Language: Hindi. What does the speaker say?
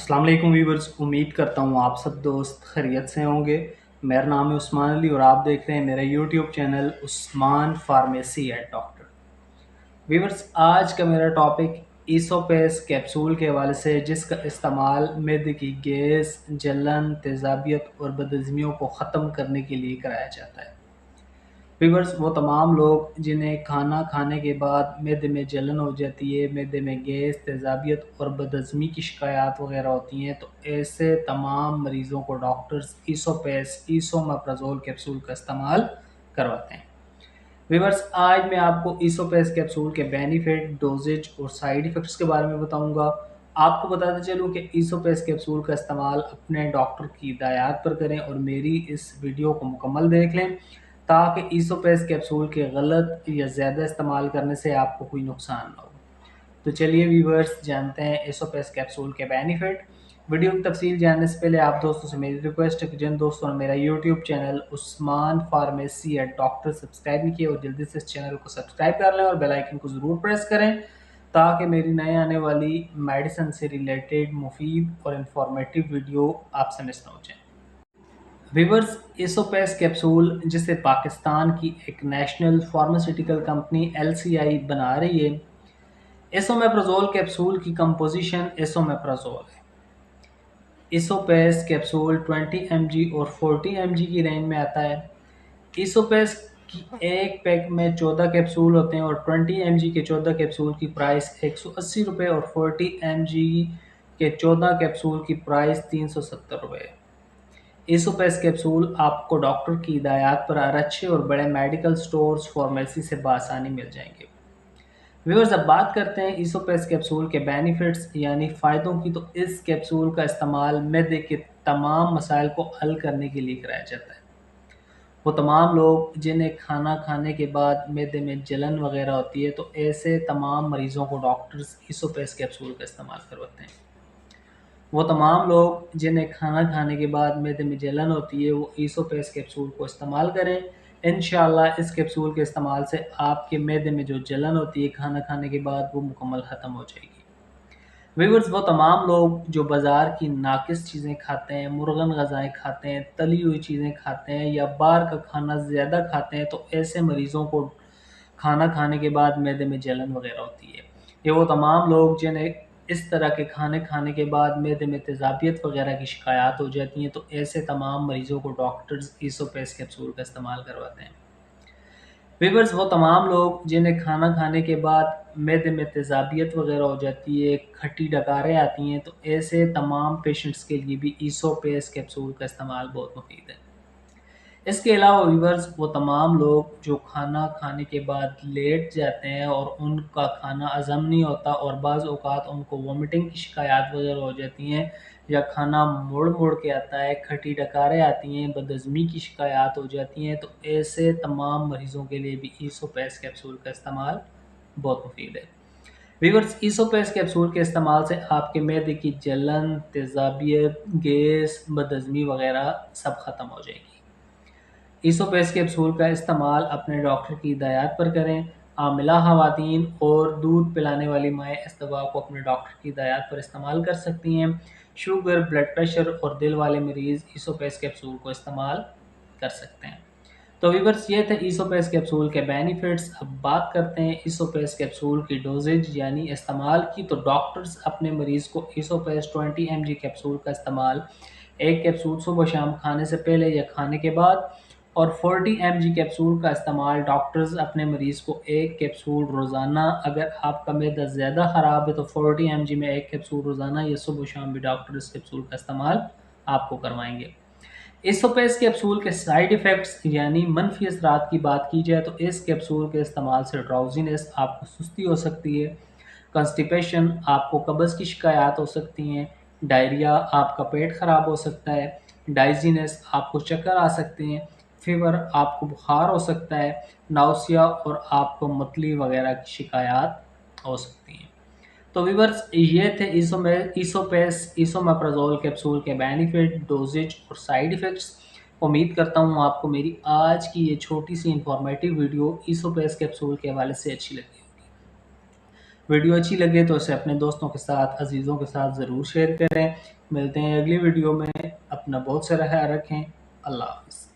अस्सलाम वालेकुम व्यूवर्स। उम्मीद करता हूँ आप सब दोस्त खैरियत से होंगे। मेरा नाम है उस्मान अली और आप देख रहे हैं मेरा YouTube channel Usman pharmacy and doctor. Viewers, आज का मेरा टॉपिक ईसोपेस कैप्सूल के हवाले से है, जिसका इस्तेमाल मैदे की गैस, जलन, तेज़ाबियत और बदहज़मियों को ख़त्म करने के लिए कराया जाता है। व्यूअर्स, वो तमाम लोग जिन्हें खाना खाने के बाद मैदे में जलन हो जाती है, मैदे में गैस, तेज़ाबियत और बदहज़मी की शिकायत वगैरह होती हैं, तो ऐसे तमाम मरीज़ों को डॉक्टर्स ईसोपेस ईसोमेप्राज़ोल कैप्सूल का इस्तेमाल करवाते हैं। व्यूअर्स, आज मैं आपको ईसोपेस कैप्सूल के बेनिफिट, डोजेज और साइड इफ़ेक्ट्स के बारे में बताऊंगा। आपको बताते चलूँ कि ईसोपेस कैप्सूल का इस्तेमाल अपने डॉक्टर की हिदायत पर करें और मेरी इस वीडियो को मुकम्मल देख लें, ताकि ईसोपेस कैप्सूल के गलत या ज़्यादा इस्तेमाल करने से आपको कोई नुकसान ना हो। तो चलिए व्यूवर्स, जानते हैं ईसोपेस कैप्सूल के बेनिफिट। वीडियो की तफसील जानने से पहले आप दोस्तों से मेरी रिक्वेस्ट है कि जिन दोस्तों ने मेरा YouTube channel Usman pharmacy and doctor subscribe नहीं किया, और जल्दी से इस चैनल को सब्सक्राइब कर लें और बेल आइकन को ज़रूर प्रेस करें, ताकि मेरी नए आने वाली मेडिसिन से रिलेटेड मुफीद और इंफॉर्मेटिव वीडियो आपसे मिस ना हो जाए। व्यूवर्स, ईसोपेस कैप्सूल जिसे पाकिस्तान की एक नेशनल फार्मास्यूटिकल कंपनी LCI बना रही है, एसोमेप्राज़ोल कैप्सूल की कंपोजिशन एसोमेप्राज़ोल है। इसोपेस कैप्सूल 20 mg और 40 mg की रेंज में आता है। इसोपेस की एक पैक में 14 कैप्सूल होते हैं और 20 mg के 14 कैप्सूल की प्राइस 180 रुपये और 40 mg के 14 कैप्सूल की प्राइस 370 रुपये है। इसोपेस कैप्सूल आपको डॉक्टर की हिदायत पर हर अच्छे और बड़े मेडिकल स्टोर्स फार्मेसी से बआसानी मिल जाएंगे। व्यूअर्स, अब बात करते हैं इसोपेस कैप्सूल के बेनिफिट्स यानी फ़ायदों की। तो इस कैप्सूल का इस्तेमाल मैदे के तमाम मसाइल को हल करने के लिए कराया जाता है। वो तमाम लोग जिन्हें खाना खाने के बाद मैदे में जलन वगैरह होती है, तो ऐसे तमाम मरीज़ों को डॉक्टर्स इसोपेस कैप्सूल का इस्तेमाल करवाते हैं। वो तमाम लोग जिन्हें खाना खाने के बाद मैदे में जलन होती है, वो ईसोपेस कैप्सूल को इस्तेमाल करें। इंशाल्लाह इस कैप्सूल के इस्तेमाल से आपके मैदे में जो जलन होती है खाना खाने के बाद, वो मुकम्मल ख़त्म हो जाएगी। व्यूअर्स, वो तमाम लोग जो बाज़ार की नाकिस चीज़ें खाते हैं, मुर्गन ग़िज़ाएँ खाते हैं, तली हुई चीज़ें खाते हैं या बाहर का खाना ज़्यादा खाते हैं, तो ऐसे मरीज़ों को खाना खाने के बाद मैदे में जलन वगैरह होती है। ये वो तमाम लोग जिन्हें इस तरह के खाने खाने के बाद मैदे में तेज़ाबियत वगैरह की शिकायत हो जाती हैं, तो ऐसे तमाम मरीज़ों को डॉक्टर्स ईसोपेस कैप्सूल का इस्तेमाल करवाते हैं। व्यूअर्स, वो तमाम लोग जिन्हें खाना खाने के बाद मैदे में तेज़ाबियत वगैरह हो जाती है, खट्टी डकारें आती हैं, तो ऐसे तमाम पेशेंट्स के लिए भी ईसोपेस कैप्सूल का इस्तेमाल बहुत मुफीद है। इसके अलावा व्यूअर्स, वो तमाम लोग जो खाना खाने के बाद लेट जाते हैं और उनका खाना हज़म नहीं होता और बाज़ औक़ात उनको वोमिटिंग की शिकायत वगैरह हो जाती हैं, या खाना मुड़-मुड़ के आता है, खट्टी डकारें आती हैं, बदहज़मी की शिकायत हो जाती हैं, तो ऐसे तमाम मरीज़ों के लिए भी ईसोपेस कैप्सूल का इस्तेमाल बहुत मुफीद है। व्यूअर्स, ईसोपेस कैप्सूल के इस्तेमाल से आपके मैदे की जलन, तेज़ाबियत, गैस, बदहज़मी वगैरह सब ख़त्म हो जाएगी। इसोपेस कैप्सूल का इस्तेमाल अपने डॉक्टर की हिदायत पर करें। आमिला ख़वातीन और दूध पिलाने वाली माएँ इस दवा को अपने डॉक्टर की हिदायत पर इस्तेमाल कर सकती हैं। शुगर, ब्लड प्रेशर और दिल वाले मरीज़ इसोपेस कैप्सूल को इस्तेमाल कर सकते हैं। तो व्यूअर्स, ये थे इसोपेस कैप्सूल के बेनिफिट्स। अब बात करते हैं इसोपेस कैप्सूल की डोजेज यानी इस्तेमाल की। तो डॉक्टर्स अपने मरीज़ को इसोपेस 20 mg कैप्सूल का इस्तेमाल एक कैप्सूल सुबह शाम खाने से पहले या खाने के बाद, और 40 mg कैप्सूल का इस्तेमाल डॉक्टर्स अपने मरीज़ को एक कैप्सूल रोज़ाना, अगर आपका मैदा ज़्यादा ख़राब है तो 40 mg में एक कैप्सूल रोज़ाना या सुबह शाम भी डॉक्टर इस कैप्सूल का इस्तेमाल आपको करवाएंगे। इसोपेस कैप्सूल के साइड इफ़ेक्ट्स यानी मनफी असरात की बात की जाए, तो इस कैप्सूल के इस्तेमाल से ड्राउजीनेस, आपको सुस्ती हो सकती है, कंस्टिपेशन, आपको कब्ज़ की शिकायत हो सकती हैं, डायरिया, आपका पेट ख़राब हो सकता है, डाइजीनेस, आपको चक्कर आ सकते हैं, फ़ीवर, आपको बुखार हो सकता है, नाउसिया और आपको मतली वगैरह की शिकायत हो सकती हैं। तो व्यूअर्स, ये थे इसोपेस इसोमेप्राज़ोल कैप्सूल के बेनिफिट, डोजेज और साइड इफ़ेक्ट्स। उम्मीद करता हूँ आपको मेरी आज की ये छोटी सी इंफॉर्मेटिव वीडियो इसोपेस कैप्सूल के हवाले से अच्छी लगी होगी। वीडियो अच्छी लगे तो इसे अपने दोस्तों के साथ, अजीज़ों के साथ ज़रूर शेयर करें। मिलते हैं अगली वीडियो में। अपना बहुत सारा ख्याल रखें। अल्लाह हाफ़िज़।